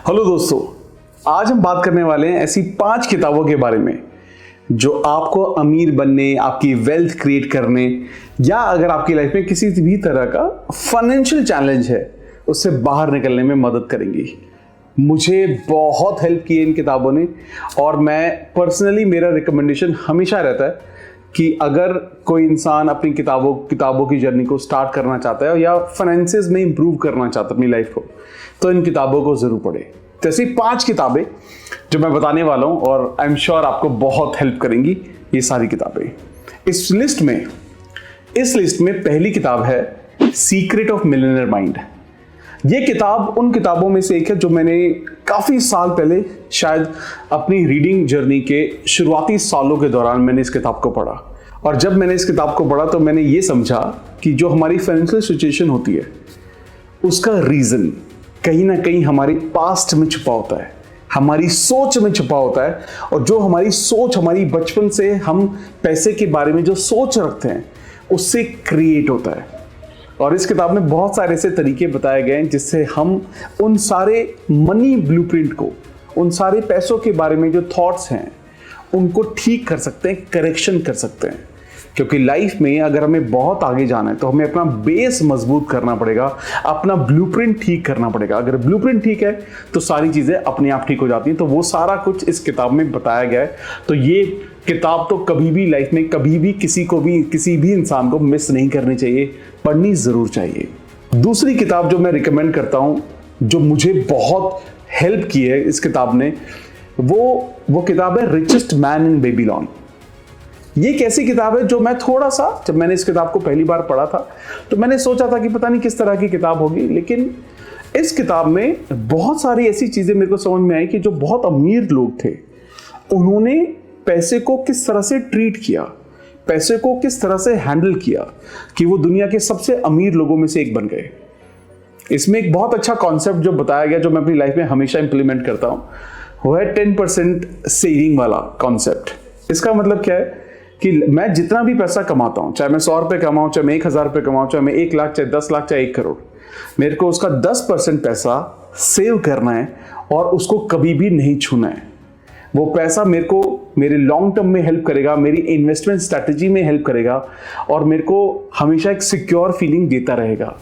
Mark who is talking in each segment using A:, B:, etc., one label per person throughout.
A: Hello दोस्तों, आज हम बात करने वाले हैं ऐसी 5 किताबों के बारे में जो आपको अमीर बनने, आपकी वेल्थ क्रिएट करने या अगर आपकी लाइफ में किसी भी तरह का फाइनेंशियल चैलेंज है उससे बाहर निकलने में मदद करेंगी। मुझे बहुत हेल्प की है इन किताबों ने और मैं पर्सनली, मेरा रिकमेंडेशन हमेशा रहता है कि अगर कोई इंसान अपनी किताबों की जर्नी को स्टार्ट करना चाहता है या फाइनेंसेस में इंप्रूव करना चाहता है अपनी लाइफ को, तो इन किताबों को जरूर पढ़े। तो ऐसी 5 किताबें जो मैं बताने वाला हूं और आई एम श्योर आपको बहुत हेल्प करेंगी ये सारी किताबें। इस लिस्ट में पहली किताब है सीक्रेट ऑफ मिलियनेयर माइंड। ये किताब उन किताबों में से एक है जो मैंने काफी साल पहले, शायद अपनी रीडिंग जर्नी के शुरुआती सालों के दौरान मैंने इस किताब को पढ़ा। और जब मैंने इस किताब को पढ़ा तो मैंने ये समझा कि जो हमारी फाइनेंशियल सिचुएशन होती है उसका रीजन कहीं ना कहीं हमारे पास्ट में छुपा होता है, हमारी सोच में छुपा होता है। और जो हमारी सोच, हमारी बचपन से हम पैसे के बारे में जो सोच रखते हैं उससे क्रिएट होता है। और इस किताब में बहुत सारे ऐसे तरीके बताए गए हैं जिससे हम उन सारे मनी ब्लूप्रिंट को, उन सारे पैसों के बारे में जो थॉट्स हैं उनको ठीक कर सकते हैं, करेक्शन कर सकते हैं। क्योंकि लाइफ में अगर हमें बहुत आगे जाना है तो हमें अपना बेस मजबूत करना पड़ेगा, अपना ब्लूप्रिंट ठीक करना पड़ेगा। अगर ब्लूप्रिंट ठीक है तो सारी चीजें अपने आप ठीक हो जाती हैं। तो वो सारा कुछ इस किताब में बताया गया है। तो ये किताब तो कभी भी लाइफ में, कभी भी किसी भी इंसान को मिस नहीं करनी चाहिए, पढ़नी जरूर चाहिए। दूसरी किताब जो मैं रिकमेंड करता हूं, जो मुझे बहुत हेल्प की है इस किताब ने, वो किताब है रिचेस्ट मैन इन बेबीलोन। ये एक ऐसी किताब है जो मैं जब मैंने इस किताब को पहली बार पढ़ा था तो मैंने सोचा था कि पता नहीं किस तरह की किताब होगी, लेकिन इस किताब में बहुत सारी ऐसी चीजें मेरे को समझ में आई कि जो बहुत अमीर लोग थे उन्होंने पैसे को किस तरह से ट्रीट किया, पैसे को किस तरह से हैंडल किया कि वो दुनिया के सबसे अमीर लोगों में से एक बन गए। इसमें एक बहुत अच्छा कॉन्सेप्ट जो बताया गया, जो मैं अपनी लाइफ में हमेशा इंप्लीमेंट करता हूं, वो है 10% सेविंग वाला कॉन्सेप्ट। इसका मतलब क्या है कि मैं जितना भी पैसा कमाता हूं, चाहे मैं 100 रुपए कमाऊं, चाहे मैं 1000 रुपए कमाऊं, चाहे मैं 1 लाख, चाहे 10 लाख, चाहे 1 करोड़, मेरे को उसका 10% पैसा सेव करना है और उसको कभी भी नहीं छूना है। वो पैसा मेरे को मेरे लॉन्ग टर्म में हेल्प करेगा, मेरी इन्वेस्टमेंट स्ट्रैटेजी में हेल्प करेगा और मेरे को हमेशा एक सिक्योर फीलिंग देता रहेगा।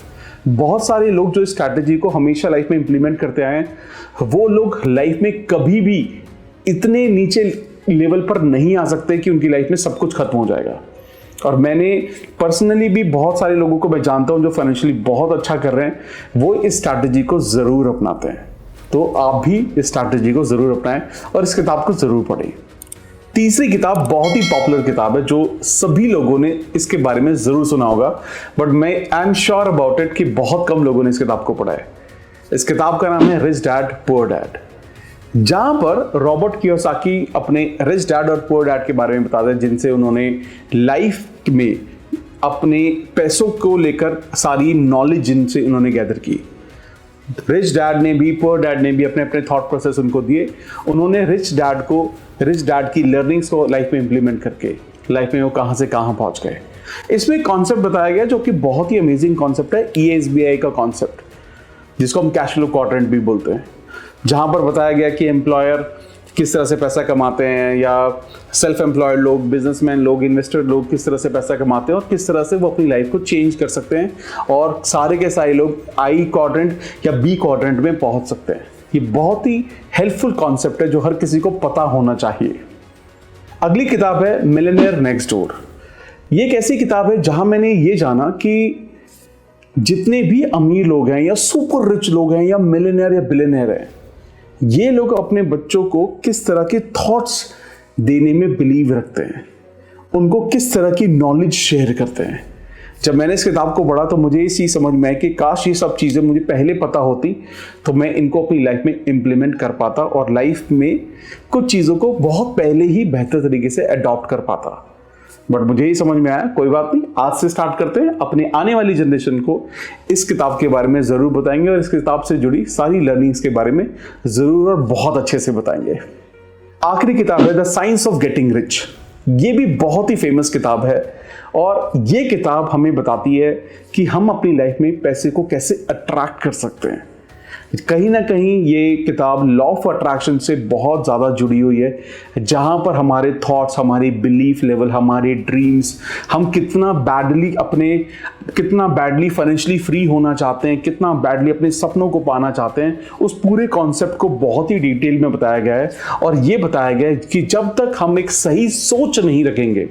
A: बहुत सारे लोग जो इस स्ट्रैटेजी को हमेशा लाइफ में इंप्लीमेंट करते आए हैं, वो लोग लाइफ में कभी भी इतने नीचे लेवल पर नहीं आ सकते कि उनकी लाइफ में सब कुछ खत्म हो जाएगा। और मैंने पर्सनली भी बहुत सारे लोगों को मैं जानता हूं जो फाइनेंशियली बहुत अच्छा कर रहे हैं, वो इस स्ट्रैटेजी को जरूर अपनाते हैं। तो आप भी इस स्ट्रैटेजी को जरूर अपनाएं और इस किताब को जरूर पढ़ें। तीसरी किताब बहुत ही पॉपुलर किताब है जो सभी लोगों ने इसके बारे में जरूर सुना होगा, बट मैं I am sure about it कि बहुत कम लोगों ने इस किताब को पढ़ा है। इस किताब का नाम है रिच डैड पुअर डैड, जहां पर रॉबर्ट कियोसाकी अपने रिच डैड और पुअर डैड के बारे में बताते हैं, जिनसे उन्होंने लाइफ में अपने पैसों को लेकर सारी नॉलेज जिनसे उन्होंने गैदर की। रिच डैड ने भी, पुअर डैड ने भी अपने अपने थॉट प्रोसेस उनको दिए। उन्होंने रिच डैड की लर्निंग्स को लाइफ में इंप्लीमेंट करके लाइफ में वो कहां से कहां पहुंच गए। इसमें कॉन्सेप्ट बताया गया जो कि बहुत ही अमेजिंग कॉन्सेप्ट है, ESBI का कॉन्सेप्ट, जिसको हम कैश फ्लो क्वाड्रेंट भी बोलते हैं, जहां पर बताया गया कि एम्प्लॉयर किस तरह से पैसा कमाते हैं या सेल्फ एम्प्लॉयड लोग, बिजनेसमैन लोग, इन्वेस्टर लोग किस तरह से पैसा कमाते हैं और किस तरह से वो अपनी लाइफ को चेंज कर सकते हैं और सारे के सारे लोग I क्वाड्रेंट या B क्वाड्रेंट में पहुंच सकते हैं। ये बहुत ही हेल्पफुल कॉन्सेप्ट है जो हर किसी को पता होना चाहिए। अगली किताब है मिलियनेयर नेक्स्ट डोर। ये एक ऐसी किताब है जहां मैंने ये जाना कि जितने भी अमीर लोग हैं या सुपर रिच लोग हैं या मिलियनेयर या बिलियनेयर हैं, ये लोग अपने बच्चों को किस तरह के थॉट्स देने में बिलीव रखते हैं, उनको किस तरह की नॉलेज शेयर करते हैं। जब मैंने इस किताब को पढ़ा तो मुझे ये चीज समझ में आई कि काश ये सब चीजें मुझे पहले पता होती तो मैं इनको अपनी लाइफ में इंप्लीमेंट कर पाता और लाइफ में कुछ चीजों को बहुत पहले ही बेहतर तरीके से अडॉप्ट कर पाता। बट मुझे ही समझ में आया, कोई बात नहीं, आज से स्टार्ट करते हैं। अपने आने वाली जनरेशन को इस किताब के बारे में जरूर बताएंगे और इस किताब से जुड़ी सारी लर्निंग्स के बारे में जरूर और बहुत अच्छे से बताएंगे। आखिरी किताब है the science of getting rich. ये भी बहुत ही फेमस किताब है और ये किताब हमें बताती है कि हम अपनी लाइफ में पैसे को कैसे अट्रैक्ट कर सकते हैं। कहीं ना कहीं ये किताब लॉ ऑफ अट्रैक्शन से बहुत ज़्यादा जुड़ी हुई है, जहाँ पर हमारे थॉट्स, हमारी बिलीफ लेवल, हमारे ड्रीम्स, हम कितना बैडली फाइनेंशियली फ्री होना चाहते हैं, कितना बैडली अपने सपनों को पाना चाहते हैं, उस पूरे कॉन्सेप्ट को बहुत ही डिटेल में बताया गया है। और ये बताया गया है कि जब तक हम एक सही सोच नहीं रखेंगे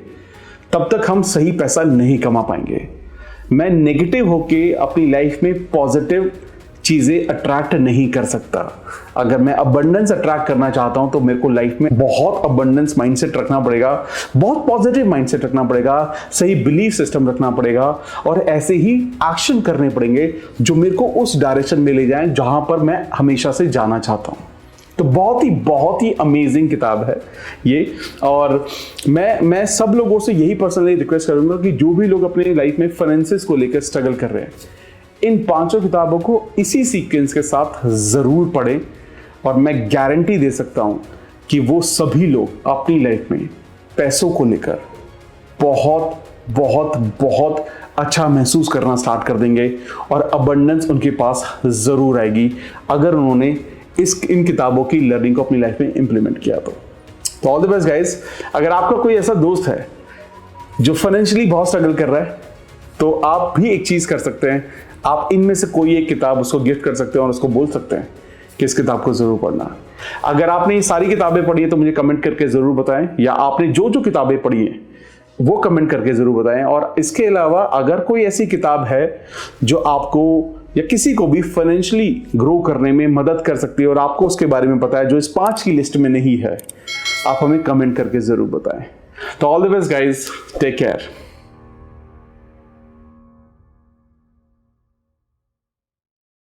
A: तब तक हम सही पैसा नहीं कमा पाएंगे। मैं नेगेटिव होके अपनी लाइफ में पॉजिटिव चीज़ें अट्रैक्ट नहीं कर सकता। अगर मैं अबंडेंस अट्रैक्ट करना चाहता हूं तो मेरे को लाइफ में बहुत अबंडेंस माइंडसेट रखना पड़ेगा, बहुत पॉजिटिव माइंडसेट रखना पड़ेगा, सही बिलीफ सिस्टम रखना पड़ेगा और ऐसे ही एक्शन करने पड़ेंगे जो मेरे को उस डायरेक्शन में ले जाएं जहां पर मैं हमेशा से जाना चाहता हूं। तो बहुत ही अमेजिंग किताब है ये। और मैं सब लोगों से यही पर्सनली रिक्वेस्ट करूंगा कि जो भी लोग अपने लाइफ में फाइनेंसेस को लेकर स्ट्रगल कर रहे हैं, इन 5 किताबों को इसी सीक्वेंस के साथ जरूर पढ़ें और मैं गारंटी दे सकता हूं कि वो सभी लोग अपनी लाइफ में पैसों को लेकर बहुत बहुत बहुत अच्छा महसूस करना स्टार्ट कर देंगे और अबंडेंस उनके पास जरूर आएगी अगर उन्होंने इन किताबों की लर्निंग को अपनी लाइफ में इंप्लीमेंट किया। तो ऑल द बेस्ट गाइस। अगर आपका कोई ऐसा दोस्त है जो फाइनेंशियली बहुत स्ट्रगल कर रहा है तो आप भी एक चीज कर सकते हैं, आप इनमें से कोई एक किताब उसको गिफ्ट कर सकते हैं और उसको बोल सकते हैं कि इस किताब को जरूर पढ़ना। अगर आपने ये सारी किताबें पढ़ी है तो मुझे कमेंट करके जरूर बताएं, या आपने जो जो किताबें पढ़ी हैं वो कमेंट करके जरूर बताएं। और इसके अलावा अगर कोई ऐसी किताब है जो आपको या किसी को भी फाइनेंशियली ग्रो करने में मदद कर सकती है और आपको उसके बारे में पता है जो इस 5 की लिस्ट में नहीं है, आप हमें कमेंट करके जरूर बताएं। तो all the best guys, take care.